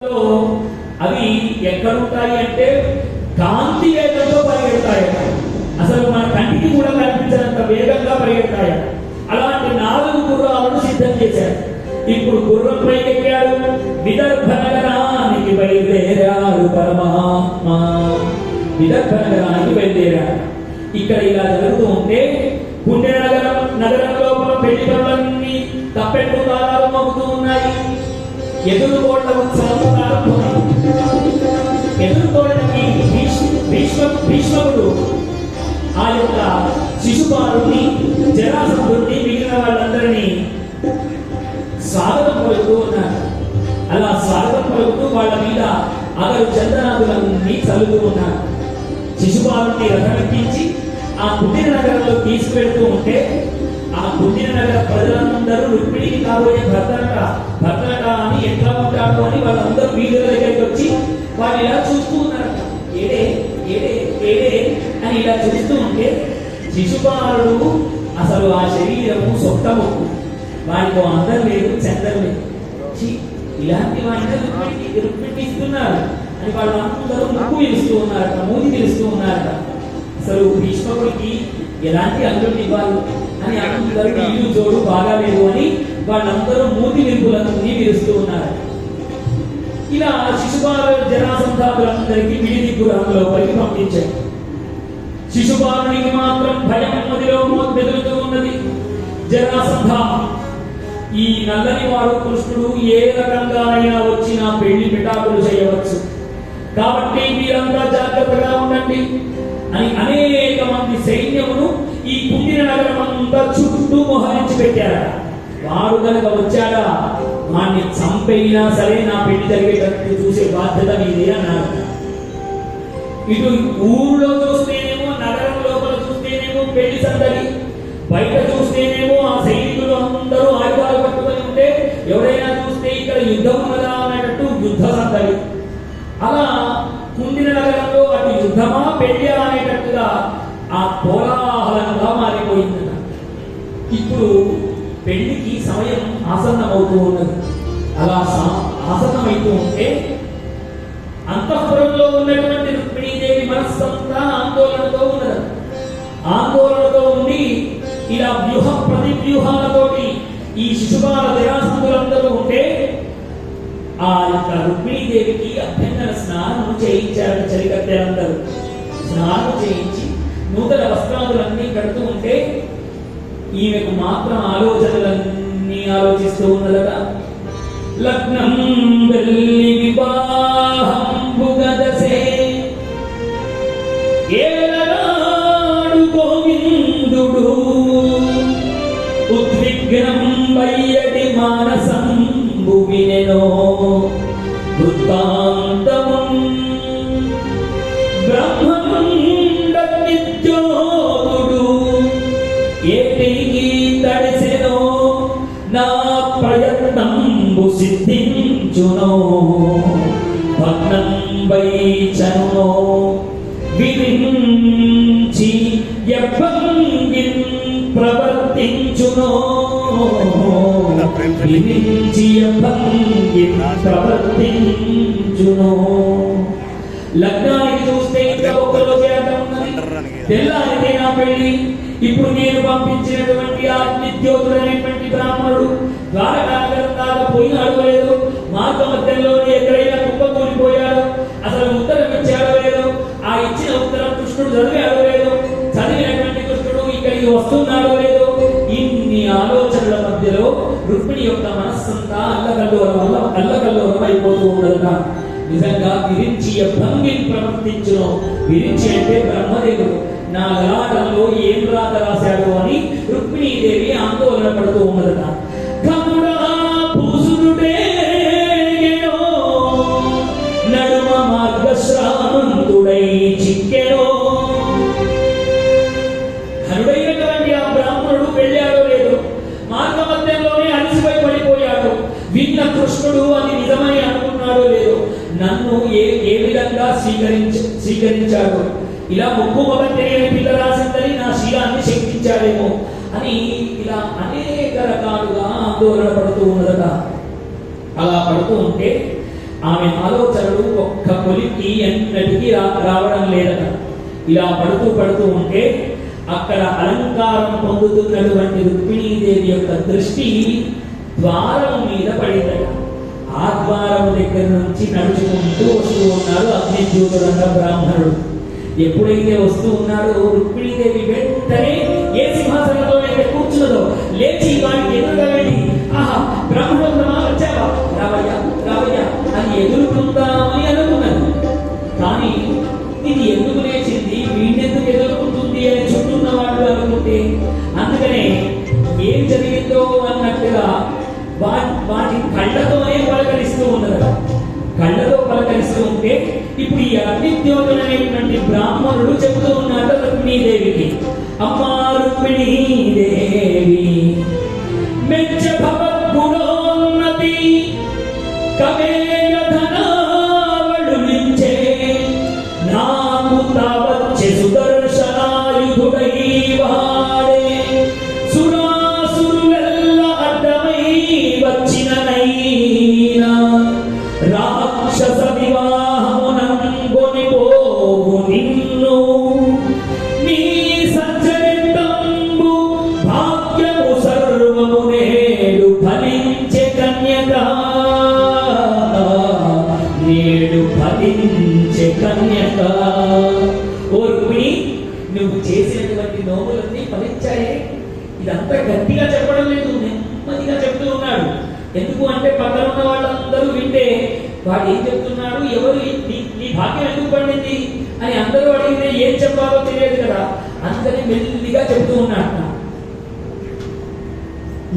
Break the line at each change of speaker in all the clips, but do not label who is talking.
అవి ఎక్కడుంటాయి అంటే కాంతి వేగంతో పరిగెడతాయట. అసలు మన కంటికి కూడా కనిపించినంత వేగంగా పరిగెడతాయట. అలాంటి 4 గుర్రాలను సిద్ధం చేశారు. ఇప్పుడు గుర్రం పైకెక్కాడు. విదర్భ నగరానికి బయలుదేరాడు పరమాత్మ. విదర్భ నగరానికి బయలుదేరాడు. ఇక్కడ ఇలా జరుగుతూ ఉంటే పుణ్య నగరం లోపల పెళ్లి పనులన్నీ తప్పెట్టు తాళాలు మోగుతూ ఉన్నాయి. ఎదురుకోట ఉత్సవం ప్రారంభమైంది. ఎదురుకోటకి భీష్ముడు ఆ యొక్క శిశుపాలుని, జరాసంధుడిని, మిగిలిన వాళ్ళందరినీ స్వాగతం పలుకుతూ ఉన్నారు. అలా స్వాగతం పలుకుతూ వాళ్ళ మీద అగరు చందనాదులన్నీ చల్లుతూ ఉన్నారు. శిశుపాలుని రథమెక్కించి ఆ పుట్టిన నగరంలో తీసుకెళ్తూ ఉంటే ఆ పుట్టిన నగర ప్రజలందరూ రుక్మిణికి కాబోయే భర్తట అని ఎట్లా ఉంటాడు అని వాళ్ళందరూ వీధుల దగ్గరికి వచ్చి వాళ్ళు ఇలా చూస్తూ ఉన్నారు. ఏడే ఏడే ఏడే అని ఇలా చూస్తూ ఉంటే శిశుపాలుడు అసలు ఆ శరీరము సొట్టము, వాడికి అందరు లేదు, చందరు లేదు. ఇలాంటి వాడిని రుక్మిణికి ఇస్తున్నారు అని వాళ్ళు అందరూ ముక్కు పిలుస్తూ ఉన్నారట, మూతి పిలుస్తూ ఉన్నారట. అసలు భీష్ముడికి ఎలాంటి అల్లుడిని ఇవ్వాలి అని అందరూ ఇల్లు జోడు బాగాలేదు అని వాళ్ళందరూ మూతి విరుపులన్నీ విరుస్తూ ఉన్నారు. ఇలా శిశుపాలు జరాసంధాతులందరికీ విడిది గృహంలోపలికి పంపించారు. శిశుపాలునికి మాత్రం భయం మదిలో మెదులుతూ ఉన్నది. జరాసంధ, ఈ నల్లని వాడు కృష్ణుడు ఏ రకంగా అయినా వచ్చినా పెళ్లి పిటాకులు చేయవచ్చు, కాబట్టి మీరంతా జాగ్రత్తగా ఉండండి అని అనేక మంది సైన్యమును ఈ పుట్టిన నగరం అంతా చుట్టూ మోహరించి పెట్టారట. వాడు కనుక వచ్చాడా వాడిని చంపైనా సరే నా పెళ్లి జరిగేటట్టు చూసే బాధ్యత మీదే అన్నారు. ఇటు ఊళ్ళో చూస్తేనేమో, నగరం లోపల చూస్తేనేమో పెళ్లి సందడి, బయట చూస్తేనేమో ఆ సైనికులు అందరూ ఆయుధాలు పట్టుకొని ఉంటే ఎవరైనా చూస్తే ఇక్కడ యుద్ధం ఉన్నదా అనేటట్టు యుద్ధ సందడి. అలా కుండిన నగరంలో అటు యుద్ధమా పెళ్లి అనేటట్టుగా ఆ కోలాహలంగా మారిపోయిందట. ఇప్పుడు పెళ్లికి సమయం ఆసన్నమవుతూ ఉన్నది. అలా ఆసన్నమైతూ ఉంటే అంతఃపురంలో ఉన్నటువంటి రుక్మిణీదేవి మనస్సంతా ఆందోళనతో ఉన్నది. ఆందోళనతో ఉండి ఇలా ప్రతివ్యూహాలతోటి ఈ శిశుపాల జరాసంధులందరూ ఉంటే ఆ యొక్క రుక్మిణీదేవికి అభ్యంగన స్నానం చేయించారు. చలికత్తెలందరూ స్నానం చేయించి నూతన వస్త్రాదులన్నీ కడుతూ ఉంటే ఈమెకు మాత్రం ఆలోచనలన్నీ ఆలోచిస్తూ ఉన్నదట. లగ్నం వెళ్ళి వివాహంబుగదసే ఏలనాడు గోవిందుడు ఉద్విగ్నం వయ్యటి మానసంబు వినెనో వృత్తాంతమున్ బ్రహ్మముండ విద్యోతుడు ఏటికి తడిసెనో నా ప్రయత్నంబు సిద్ధించునో భగ్నం వైచనునో విరించి యభంగిన్ ప్రవర్తించునో విరించి యభంగిన్ ప్రవర్తించునో. లగ్నానికి చూస్తే ఇంకా ఒక్కలో చేయటం ఉన్నది. తెల్లారితే నా పెళ్లి. ఇప్పుడు నేను పంపించినటువంటి ఆ నిత్యోతుడైనటువంటి బ్రాహ్మణుడు ద్వారకానగరం దాకా పోయినాడు లేదు, మార్గ మధ్యంలోనే ఎక్కడైనా కుప్ప కూలిపోయాడు, అసలు ఉత్తరం ఇచ్చాడో లేదు, ఆ ఇచ్చిన ఉత్తరం కృష్ణుడు చదివాడో లేదు, చదివినటువంటి కృష్ణుడు ఇక్కడికి వస్తున్నాడో లేదు. ఇన్ని ఆలోచనల మధ్యలో రుక్మిణి యొక్క మనస్సంతా అల్లకల్లోలం అయిపోతూ ఉండదట. నిజంగా విరించి భంగిని ప్రవర్తించును. విరించి అంటే బ్రహ్మదేవుడు. నా లలాటంలో ఏం రాత రాశాడు అని రుక్మిణీదేవి ఆందోళన పడుతూ ఉన్నదట. నడుమ మార్గశ్రాంతుడై చిక్కెనో. ఘనుడైనటువంటి ఆ బ్రాహ్మణుడు వెళ్ళాడో లేదు, మార్గ మధ్యంలోనే అలసిపోయి పడిపోయాడు. విన్న కృష్ణుడు అది నిజమని అనుకున్నాడో లేదు, నన్ను ఏ విధంగా స్వీకరించాడు, ఇలా ముక్కు మొదటి తెలియని పిల్ల రాసిందని నా శీలాన్ని శంకించాడేమో అని ఇలా అనేక రకాలుగా ఆందోళన పడుతూ ఉన్నదట. అలా పడుతూ ఉంటే ఆమె ఆలోచనలు ఒక్క కొలిక్కి ఎన్నటికీ రావడం లేదట. ఇలా పడుతూ ఉంటే అక్కడ అలంకారం పొందుతున్నటువంటి రుక్మిణీదేవి యొక్క దృష్టి ద్వారం మీద పడిందట. ఆ ద్వారం దగ్గర నుంచి నడుచుకుంటూ వస్తూ ఉన్నారు అగ్నిజ్యోతుడంగా బ్రాహ్మణుడు. ఎప్పుడైతే వస్తూ ఉన్నాడో రుక్మిణీదేవి వెంటనే ఏ సింహాసనంలో అయితే కూర్చున్నదో లేచి వాడికి ఎదురుగా వెళ్ళి, ఆహా బ్రాహ్మణోత్తమా వచ్చావా, రావయ్యా రావయ్యా అని ఎదుర్కొందామని అనుకున్నది. కానీ ఇది ఎందుకు లేచింది, వీణెందుకు ఎదుర్కొంటుంది అని చుట్టూన్న వాళ్ళు అనుకుంటే, అందుకనే ఏం జరిగిందో అన్నట్టుగా వాటి కళ్ళతోనే పలకరిస్తూ ఉన్నది. కళ్ళతో పలకరిస్తూ ఉంటే ఇప్పుడు ఈ అగ్నిజ్యోతుడు అనేటువంటి బ్రాహ్మణుడు చెబుతూ ఉన్నాడు రుక్మిణీదేవికి, అమ్మా రుక్మిణీదేవి మెచ్చ భవద్గుణోన్నతి కవేయ ధనావళు నించే నాకు తావచ్చే సుదర్శనాయుధుడై వాడే సురాసురులెల్ల అడ్డమై వచ్చిననైనా రాక్షస వివాహమునంగొనిపోవు నిన్ను నీ సంచరితంబు భాగ్యము సర్వము నేడు ఫలించే కన్యక, నేడు ఫలించే కన్యక. ఓ రుక్మిణి, నువ్వు చేసినటువంటి నోములన్నీ ఫలించాయే. ఇదంతా గట్టిగా చెప్పడం లేదు, నెమ్మదిగా చెప్తూ ఉన్నాడు. ఎందుకు అంటే పక్కన ఉన్న వాళ్ళందరూ వింటే వాడు ఏం చెప్తున్నాడు, ఎవరు నీ భాగ్యం ఎందుకు పండింది అని అందరూ అడిగితే ఏం చెప్పాలో తెలియదు కదా. అందుకని మెల్లిగా చెప్తూ ఉన్నాడు.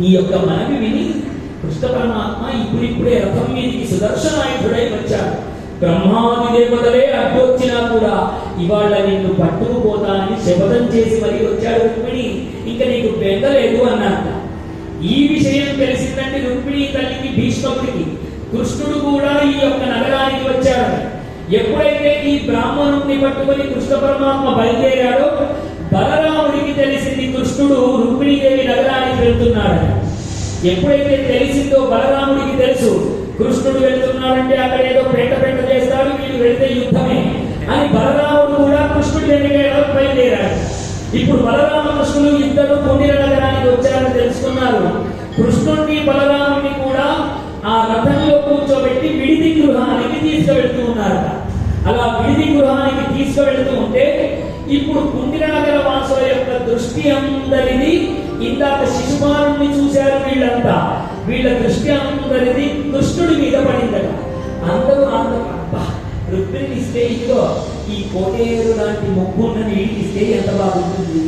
నీ యొక్క మనవి విని కృష్ణ పరమాత్మ ఇప్పుడిప్పుడే రథం మీదికి సుదర్శనాయుధుడై వచ్చాడు. బ్రహ్మాది దేవతలే అడ్డొచ్చినా కూడా ఇవాళ నిన్ను పట్టుకుపోతానని శపథం చేసి మరీ వచ్చాడు రుక్మిణి, ఇంకా నీకు బెంగలేదు అన్నాడు. ఈ విషయం తెలిసిందంటే రుక్మిణి తల్లికి, భీష్ముడికి, కృష్ణుడు కూడా ఈ యొక్క నగరానికి వచ్చాడు. ఎప్పుడైతే ఈ బ్రాహ్మణుడిని పట్టుకొని కృష్ణ పరమాత్మ బయలుదేరాడో బలరాముడికి తెలిసింది కృష్ణుడు రుక్మిణీదేవి నగరానికి వెళ్తున్నాడు. ఎప్పుడైతే తెలిసిందో బలరాముడికి తెలుసు కృష్ణుడు వెళ్తున్నాడంటే అక్కడ ఏదో పెంట చేస్తాడు, వీళ్ళు వెళ్తే యుద్ధమే అని బలరాముడు కూడా కృష్ణుడి వెనుక బయలుదేరాడు. ఇప్పుడు బలరామకృష్ణులు ఇద్దరు కుండిన నగరానికి వచ్చారని తెలుసుకున్నారు. కృష్ణుడిని బలరాముడిని కూడా ఆ రథంలో కూర్చోబెట్టి విడిది గృహానికి తీసుకువెళ్తూ ఉన్నారట. అలా విడిది గృహానికి తీసుకువెళ్తూ ఉంటే ఇప్పుడు కుండిన నగర వాసుల యొక్క దృష్టి అందరిది ఇందాక శిశుపాలుని చూశారు వీళ్ళంతా, వీళ్ళ దృష్టి అందరిది కృష్ణుడి మీద పడిందట. అందరూ రుక్మిణిని ఇస్తే ఇదిగో ఈ కోటేరు లాంటి ముగ్గున్న నీటికి ఇస్తే ఎంత బాగుంటుంది,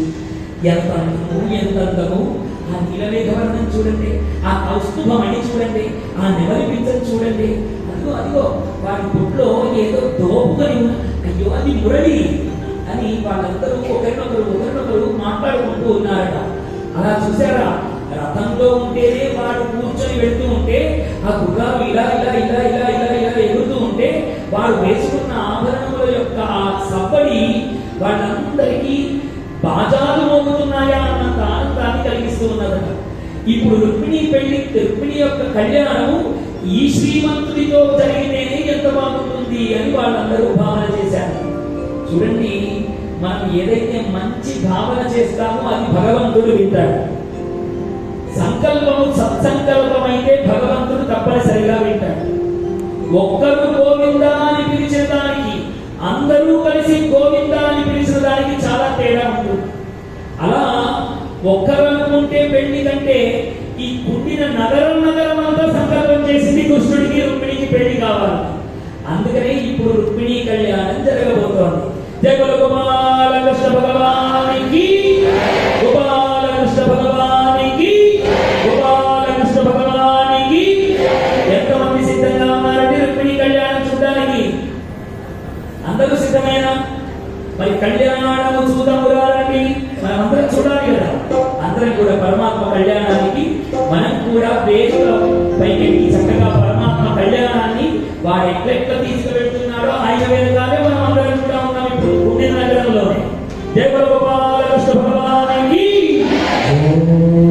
ఎంత అందము ఎంత అందము. ఆ నీలమేఘవర్ణం చూడండి, ఆ కౌస్తుభమణి చూడండి, ఆ నెమలి పింఛను చూడండి, అదిగో అదిగో వాడి బొట్లో ఏదో దోపుకొని ఉన్న, అయ్యో అది మురళి అని వాళ్ళందరూ ఒకరినొకరు మాట్లాడుకుంటూ ఉన్నారట. అలా చూసారా, రథంలో ఉంటేనే వాడు కూర్చొని వెళ్తూ ఉంటే ఆ గుర్రాలు ఇలా ఇలా ఇలా ఇలా ఇలా ఇలా ఎగురుతూ ఉంటే వాడు వేసుకున్న ఆభరణముల యొక్క ఆ సబ్బడి వాళ్ళందరికీ బాజాలు మోగుతున్నాయా అన్నంత ఆనందాన్ని కలిగిస్తూ ఉన్నదట. ఇప్పుడు రుక్మిణి యొక్క కళ్యాణము ఈ శ్రీమంతుడితో జరిగితేనే ఎంత బాగుంటుంది అని వాళ్ళందరూ భావన చేశారు. చూడండి, మనం ఏదైతే మంచి భావన చేస్తామో అది భగవంతుడు వింటాడు. సంకల్పము సత్సంకల్పం అయితే భగవంతుడు తప్పనిసరిగా వింటాడు. ఒక్కరు గోవిందా అని పిలిచిన దానికి, అందరూ కలిసి గోవిందా అని పిలిచిన దానికి చాలా తేడా ఉంటుంది. అలా ఒక్కరు అనుకుంటే పెళ్లి కంటే ఈ కుండిన నగరం అంతా సంకల్పం చేసింది కృష్ణుడికి రుక్మిణికి పెళ్లి కావాలి. అందుకనే ఇప్పుడు రుక్మిణి కళ్యాణం జరగబోతోంది. జయ గోపాలకృష్ణ భగవానికి, గోపాలకృష్ణ భగవానికి, గోపాలకృష్ణ భగవానికి. ఎంతమంది సిద్ధంగా ఉన్నారంటే రుక్మిణి కళ్యాణం చూడడానికి? అందరూ సిద్ధమేనా? మరి కళ్యాణము చూద్దాము రండి, మనం అందరం చూడాలి కదా. అందరం కూడా పరమాత్మ కళ్యాణానికి మనం కూడా వేదిక పైకి చక్కగా పరమాత్మ కళ్యాణాన్ని వాడు ఎట్లెట్లా తీసుకువెళ్తున్నాడో ఆయన వేదగానే